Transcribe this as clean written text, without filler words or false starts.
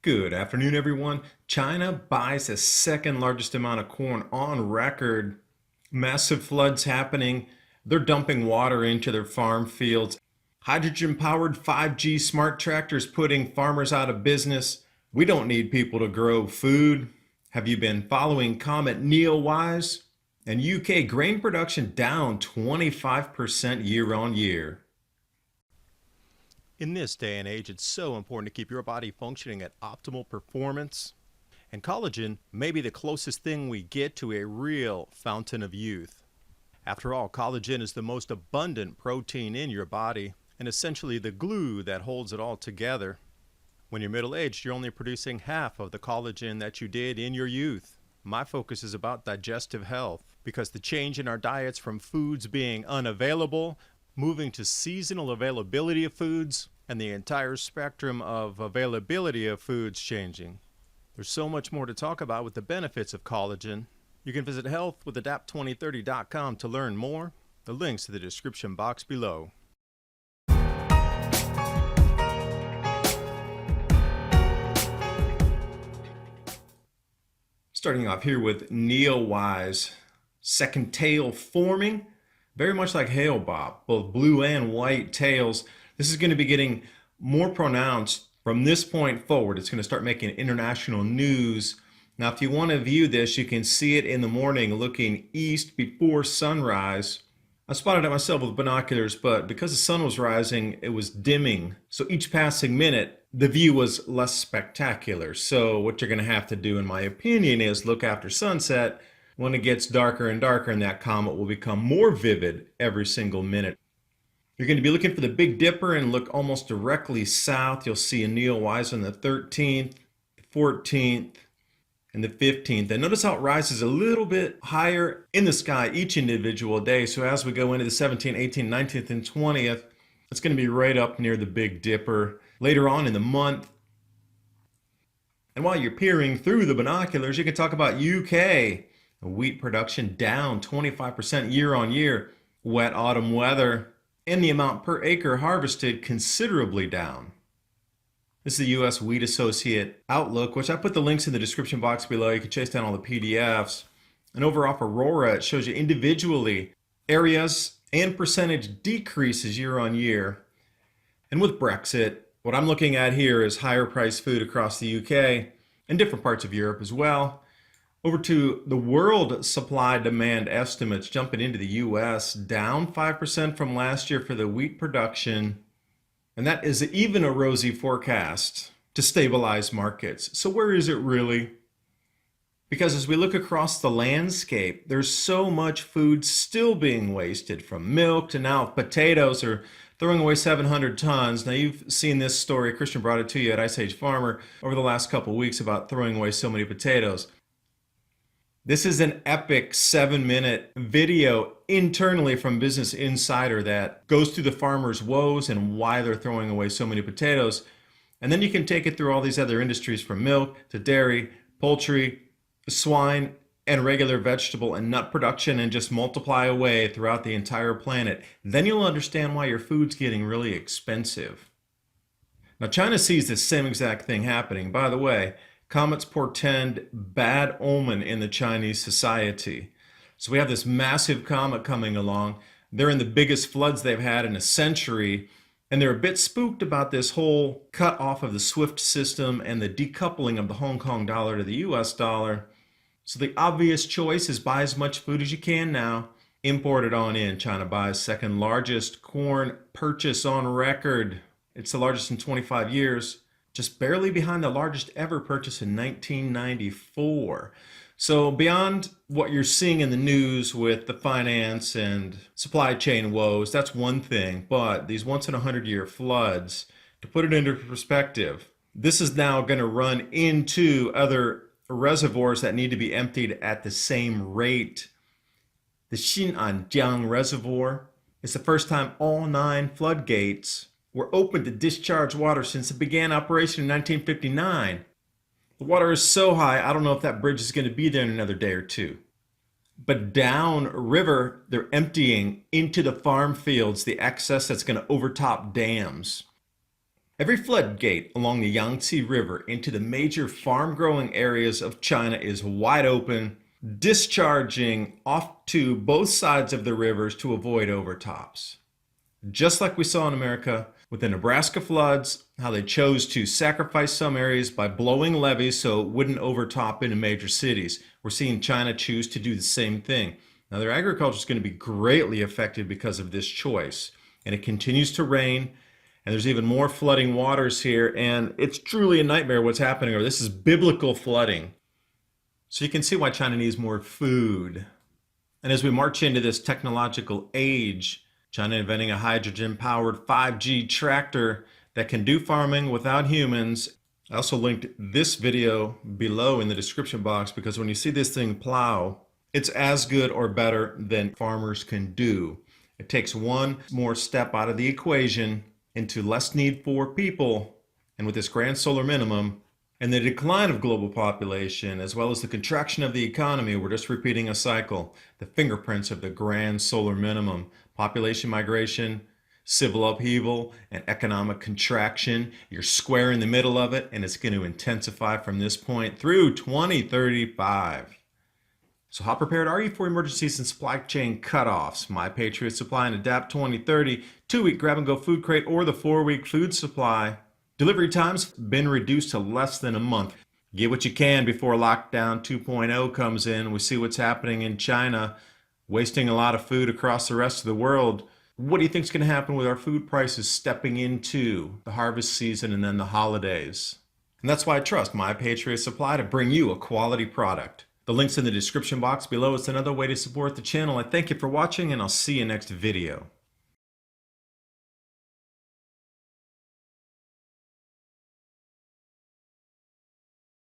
Good afternoon, everyone. China buys the second largest amount of corn on record. Massive floods happening. They're dumping water into their farm fields. Hydrogen-powered 5G smart tractors putting farmers out of business. We don't need people to grow food. Have you been following Comet NEOWISE? And UK grain production down 25% year on year. In this day and age, it's so important to keep your body functioning at optimal performance. And collagen may be the closest thing we get to a real fountain of youth. After all, collagen is the most abundant protein in your body and essentially the glue that holds it all together. When you're middle-aged, you're only producing half of the collagen that you did in your youth. My focus is about digestive health because the change in our diets from foods being unavailable, moving to seasonal availability of foods, and the entire spectrum of availability of foods changing. There's so much more to talk about with the benefits of collagen. You can visit healthwithadapt2030.com to learn more. The link's to the description box below. Starting off here with NEOWISE, second tail forming, very much like hail bob, both blue and white tails. This is going to be getting more pronounced from this point forward. It's going to start making international news. Now, if you want to view this, you can see it in the morning looking east before sunrise. I spotted it myself with binoculars, but because the sun was rising, it was dimming. So each passing minute, the view was less spectacular. So what you're going to have to do, in my opinion, is look after sunset when it gets darker and darker, and that comet will become more vivid every single minute. You're going to be looking for the Big Dipper and look almost directly south. You'll see a NEOWISE on the 13th, 14th, and the 15th. And notice how it rises a little bit higher in the sky each individual day. So as we go into the 17th, 18th, 19th, and 20th, it's going to be right up near the Big Dipper later on in the month. And while you're peering through the binoculars, you can talk about UK. Wheat production down 25% year on year. Wet autumn weather and the amount per acre harvested considerably down. This is the U.S. Wheat Associate Outlook, which I put the links in the description box below. You can chase down all the PDFs. And over off Aurora, it shows you individually areas and percentage decreases year on year. And with Brexit, what I'm looking at here is higher priced food across the UK and different parts of Europe as well. Over to the world supply demand estimates, jumping into the U.S., down 5% from last year for the wheat production. And that is even a rosy forecast to stabilize markets. So where is it really? Because as we look across the landscape, there's so much food still being wasted, from milk to now potatoes are throwing away 700 tons. Now you've seen this story, Christian brought it to you at Ice Age Farmer over the last couple of weeks about throwing away so many potatoes. This is an epic 7-minute video internally from Business Insider that goes through the farmers' woes and why they're throwing away so many potatoes. And then you can take it through all these other industries, from milk to dairy, poultry, swine, and regular vegetable and nut production, and just multiply away throughout the entire planet. Then you'll understand why your food's getting really expensive. Now, China sees this same exact thing happening. By the way, comets portend bad omen in the Chinese society. So we have this massive comet coming along. They're in the biggest floods they've had in a century, and they're a bit spooked about this whole cut off of the SWIFT system and the decoupling of the Hong Kong dollar to the US dollar. So the obvious choice is buy as much food as you can now, import it on in. China buys second largest corn purchase on record. It's the largest in 25 years. Just barely behind the largest ever purchase in 1994. So beyond what you're seeing in the news with the finance and supply chain woes, that's one thing. But these once in a 100-year floods, to put it into perspective, this is now going to run into other reservoirs that need to be emptied at the same rate. The Xin'anjiang Reservoir is the first time all 9 floodgates were open to discharge water since it began operation in 1959. The water is so high, I don't know if that bridge is going to be there in another day or two. But downriver, they're emptying into the farm fields the excess that's going to overtop dams. Every floodgate along the Yangtze River into the major farm growing areas of China is wide open, discharging off to both sides of the rivers to avoid overtops. Just like we saw in America with the Nebraska floods, how they chose to sacrifice some areas by blowing levees so it wouldn't overtop into major cities. We're seeing China choose to do the same thing. Now, their agriculture is going to be greatly affected because of this choice. And it continues to rain, and there's even more flooding waters here, and it's truly a nightmare what's happening, or this is biblical flooding. So you can see why China needs more food. And as we march into this technological age, China inventing a hydrogen-powered 5G tractor that can do farming without humans. I also linked this video below in the description box because when you see this thing plow, it's as good or better than farmers can do. It takes one more step out of the equation into less need for people. And with this grand solar minimum and the decline of global population, as well as the contraction of the economy, we're just repeating a cycle. The fingerprints of the grand solar minimum: population migration, civil upheaval, and economic contraction. You're square in the middle of it, and it's going to intensify from this point through 2035. So how prepared are you for emergencies and supply chain cutoffs? My Patriot Supply and Adapt 2030, 2-week grab-and-go food crate, or the 4-week food supply. Delivery times been reduced to less than a month. Get what you can before lockdown 2.0 comes in. We see what's happening in China, wasting a lot of food across the rest of the world. What do you think is going to happen with our food prices stepping into the harvest season and then the holidays? And that's why I trust My Patriot Supply to bring you a quality product. The link's in the description box below. It's another way to support the channel. I thank you for watching, and I'll see you next video.